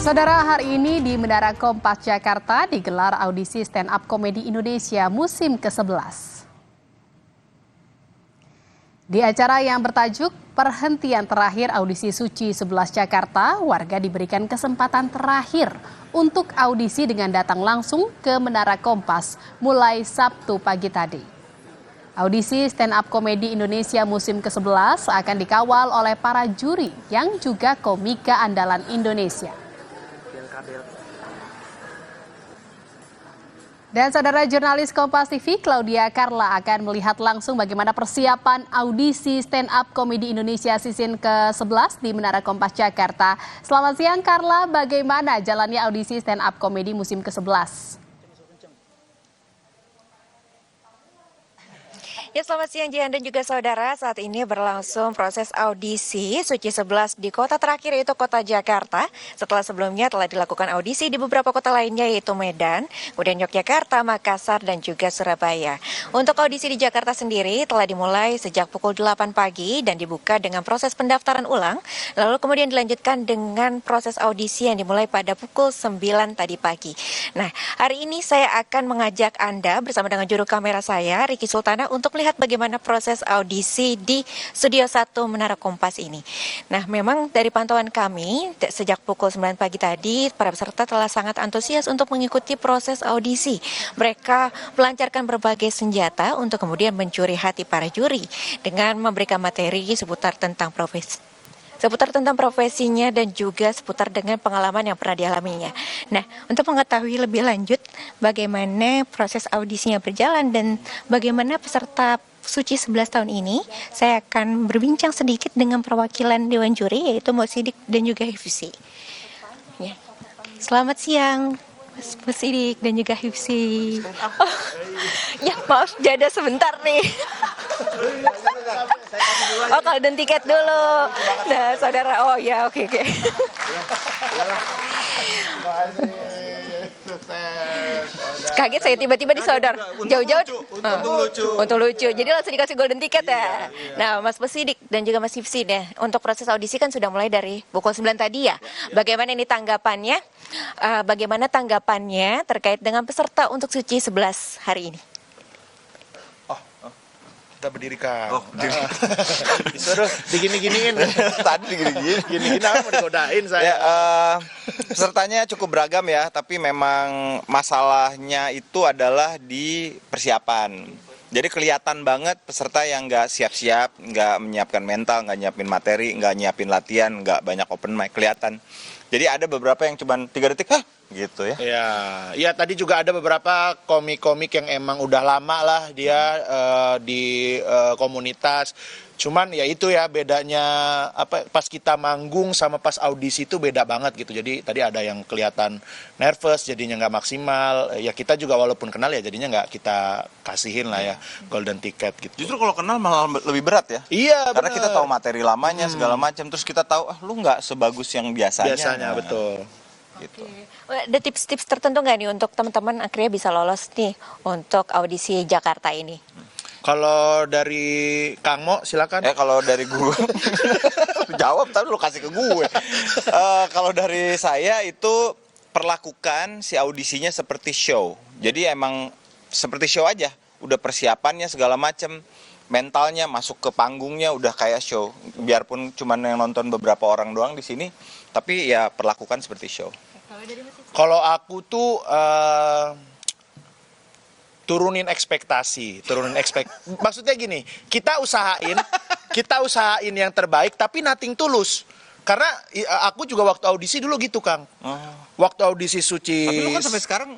Saudara, hari ini di Menara Kompas Jakarta digelar audisi stand up komedi Indonesia musim ke-11. Di acara yang bertajuk Perhentian Terakhir Audisi Suci 11 Jakarta, warga diberikan kesempatan terakhir untuk audisi dengan datang langsung ke Menara Kompas mulai Sabtu pagi tadi. Audisi stand up komedi Indonesia musim ke-11 akan dikawal oleh para juri yang juga komika andalan Indonesia. Dan saudara, jurnalis Kompas TV Claudia Carla akan melihat langsung bagaimana persiapan audisi stand up komedi Indonesia season ke-11 di Menara Kompas Jakarta. Selamat siang Carla, bagaimana jalannya audisi stand up komedi musim ke-11? Ya, selamat siang Jihan dan juga saudara. Saat ini berlangsung proses audisi Suci 11 di kota terakhir yaitu kota Jakarta. Setelah sebelumnya telah dilakukan audisi di beberapa kota lainnya yaitu Medan, kemudian Yogyakarta, Makassar dan juga Surabaya. Untuk audisi di Jakarta sendiri telah dimulai sejak pukul 8 pagi dan dibuka dengan proses pendaftaran ulang. Lalu kemudian dilanjutkan dengan proses audisi yang dimulai pada pukul 9 tadi pagi. Nah, hari ini saya akan mengajak Anda bersama dengan juru kamera saya, Ricky Sultana, untuk lihat bagaimana proses audisi di Studio 1 Menara Kompas ini. Nah, memang dari pantauan kami, sejak pukul 9 pagi tadi, para peserta telah sangat antusias untuk mengikuti proses audisi. Mereka melancarkan berbagai senjata untuk kemudian mencuri hati para juri dengan memberikan materi seputar tentang profesinya dan juga seputar dengan pengalaman yang pernah dialaminya. Nah, untuk mengetahui lebih lanjut bagaimana proses audisinya berjalan dan bagaimana peserta Suci 11 tahun ini, saya akan berbincang sedikit dengan perwakilan Dewan Juri yaitu Mo Sidik dan juga Hifzi. Ya. Selamat siang Mas Mo Sidik dan juga Hifzi. Oh, ya maaf jeda sebentar nih. Oh, kalau dan tiket dulu. Nah, saudara, oh ya, oke. Kaget saya tiba-tiba disodor. Jauh-jauh. Untuk lucu. Jadi langsung dikasih golden ticket ya. Nah, Mas Pesidik dan juga Mas Hifzi deh. Untuk proses audisi kan sudah mulai dari pukul 9 tadi ya. Bagaimana ini tanggapannya? Bagaimana tanggapannya terkait dengan peserta untuk Suci 11 hari ini? Kita berdiri Kang. Disuruh digini-giniin. Tadi digini-gini Mau digodain saya. Ya, pesertanya cukup beragam ya, tapi memang masalahnya itu adalah di persiapan. Jadi kelihatan banget peserta yang nggak siap-siap, nggak menyiapkan mental, nggak nyiapin materi, nggak nyiapin latihan, nggak banyak open mic, kelihatan. Jadi ada beberapa yang cuma 3 detik, gitu ya. Ya, tadi juga ada beberapa komik-komik yang emang udah lama lah dia di komunitas. Cuman ya itu ya bedanya pas kita manggung sama pas audisi itu beda banget gitu. Jadi tadi ada yang kelihatan nervous jadinya nggak maksimal. Ya kita juga walaupun kenal ya jadinya nggak kita kasihin lah ya golden ticket gitu. Justru kalau kenal malah lebih berat ya. Iya, karena bener. kita tahu materi lamanya segala macam, terus kita tahu lu nggak sebagus yang biasanya. Biasanya betul. Gitu. Ada tips-tips tertentu nggak nih untuk teman-teman akhirnya bisa lolos nih untuk audisi Jakarta ini? Kalau dari Kang Mo silakan. Kalau dari gue jawab tapi lu kasih ke gue. Kalau dari saya itu perlakukan si audisinya seperti show. Jadi emang seperti show aja. Udah persiapannya segala macam, mentalnya masuk ke panggungnya udah kayak show. Biarpun cuman yang nonton beberapa orang doang di sini, tapi ya perlakukan seperti show. Kalau aku tuh turunin ekspektasi. Maksudnya gini, kita usahain yang terbaik tapi nothing tulus. Karena aku juga waktu audisi dulu gitu, Kang. Waktu audisi Suci. Tapi lu kan sampai sekarang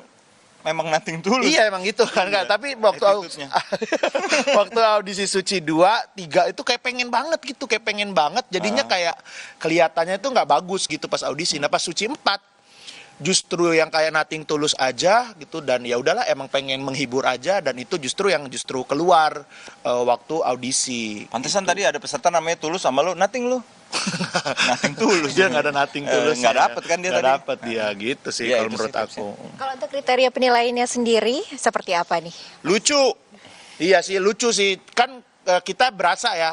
memang nothing tulus. Iya, emang gitu kan. Iya. Tapi waktu audisi Suci 2, 3 itu kayak pengen banget gitu, jadinya kayak kelihatannya itu nggak bagus gitu pas audisi. Nah, pas Suci 4 justru yang kayak nothing tulus aja gitu, dan ya udahlah emang pengen menghibur aja, dan itu justru keluar waktu audisi. Pantesan gitu. Tadi ada peserta namanya Tulus sama lu, nothing lu. Nothing tulus. Dia nggak ada nothing tulus. Nggak dapet kan dia tadi. Nggak dapet dia gitu sih kalau menurut aku. Kalau untuk kriteria penilaiannya sendiri seperti apa nih? Lucu. Iya sih, lucu sih. Kan kita berasa ya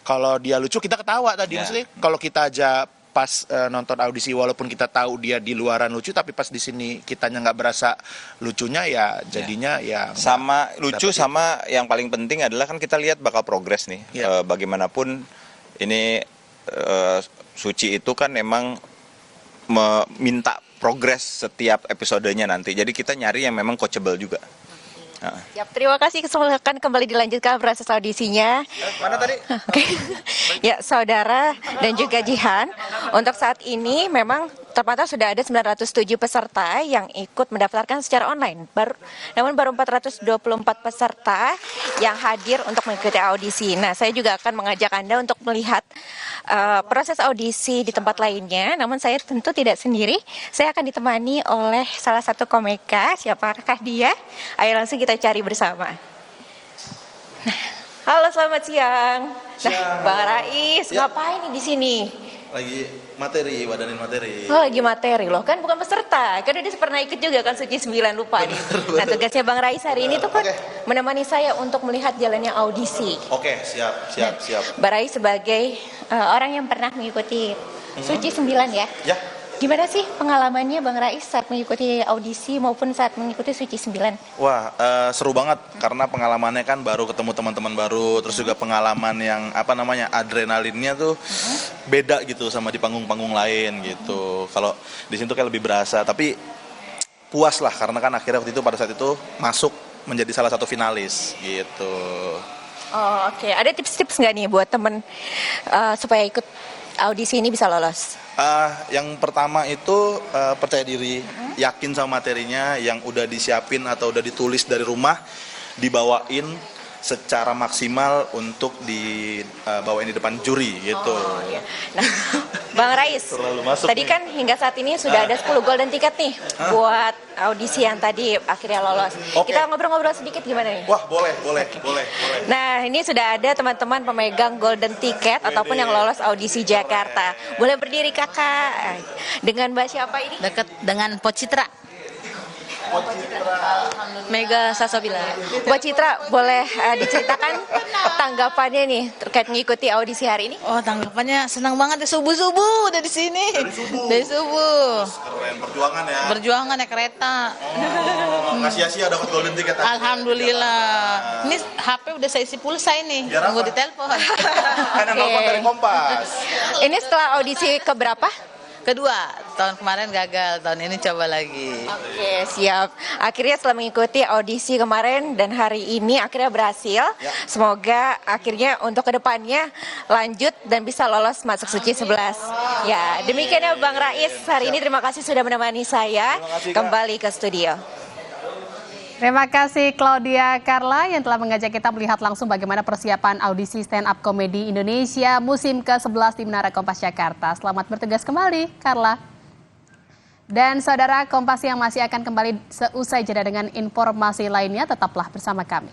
kalau dia lucu kita ketawa tadi. Maksudnya kalau kita aja pas nonton audisi, walaupun kita tahu dia di luaran lucu, tapi pas di sini kitanya nggak berasa lucunya, ya jadinya ya sama lucu. Sama yang paling penting adalah kan kita lihat bakal progres nih. Bagaimanapun ini Suci itu kan emang meminta progres setiap episodenya nanti. Jadi kita nyari yang memang coachable juga. Siap, terima kasih. Silakan kembali dilanjutkan proses audisinya. Mana tadi? Oke. Ya, saudara dan juga Jihan, untuk saat ini memang terpantau sudah ada 907 peserta yang ikut mendaftarkan secara online. Namun baru 424 peserta yang hadir untuk mengikuti audisi. Nah, saya juga akan mengajak Anda untuk melihat proses audisi di tempat lainnya. Namun saya tentu tidak sendiri. Saya akan ditemani oleh salah satu komika. Siapakah dia? Ayo langsung kita cari bersama. Nah, halo, selamat siang. Nah, Bang Rais, ngapain nih di sini? Lagi materi, wadanin materi. Oh, lagi materi loh, kan bukan peserta. Kan udah pernah ikut juga kan Suci 9, lupa nih. Nah, tugasnya Bang Rais hari ini tuh kan menemani saya untuk melihat jalannya audisi. Oke, siap. Bang Rais sebagai orang yang pernah mengikuti Suci 9 ya. Ya. Gimana sih pengalamannya Bang Rais saat mengikuti audisi maupun saat mengikuti Suci 9? Wah, seru banget karena pengalamannya kan baru ketemu teman-teman baru, terus juga pengalaman yang adrenalinnya tuh beda gitu sama di panggung-panggung lain gitu. Kalau di sini tuh kayak lebih berasa, tapi puas lah karena kan akhirnya waktu itu pada saat itu masuk menjadi salah satu finalis gitu. Oh, oke. Ada tips-tips nggak nih buat temen supaya ikut audisi ini bisa lolos? Yang pertama itu percaya diri, yakin sama materinya yang udah disiapin atau udah ditulis dari rumah, dibawain secara maksimal untuk dibawain di depan juri gitu. Oh, iya. Nah, Bang Rais, tadi kan hingga saat ini sudah ada 10 golden ticket nih buat audisi yang tadi akhirnya lolos. Kita ngobrol-ngobrol sedikit gimana nih? Wah, boleh. Nah, ini sudah ada teman-teman pemegang golden ticket ataupun yang lolos audisi Jakarta. Boleh berdiri Kakak? Dengan Mbak siapa ini? Dekat dengan Pocitra. Mega Sasabila. Mbak Citra, boleh diceritakan tanggapannya nih terkait mengikuti audisi hari ini? Oh, tanggapannya senang banget ya, subuh-subuh udah di sini. Dari subuh. Keren, perjuangan ya. Berjuangan naik kereta. Nggak sia-sia dapat golden ticket. Alhamdulillah. Ini HP udah saya isi pulsa ini. Biar Tunggu apa? ditelepon. Kan nelfon dari Kompas. Ini setelah audisi keberapa? Kedua, tahun kemarin gagal, tahun ini coba lagi. Oke, siap. Akhirnya setelah mengikuti audisi kemarin dan hari ini akhirnya berhasil. Semoga akhirnya untuk kedepannya lanjut dan bisa lolos masuk Suci 11. Ya, demikian ya Bang Rais. Hari ini terima kasih sudah menemani saya kembali ke studio. Terima kasih Claudia Carla yang telah mengajak kita melihat langsung bagaimana persiapan audisi stand up komedi Indonesia musim ke-11 di Menara Kompas Jakarta. Selamat bertugas kembali, Carla. Dan saudara, Kompas yang masih akan kembali seusai jeda dengan informasi lainnya, tetaplah bersama kami.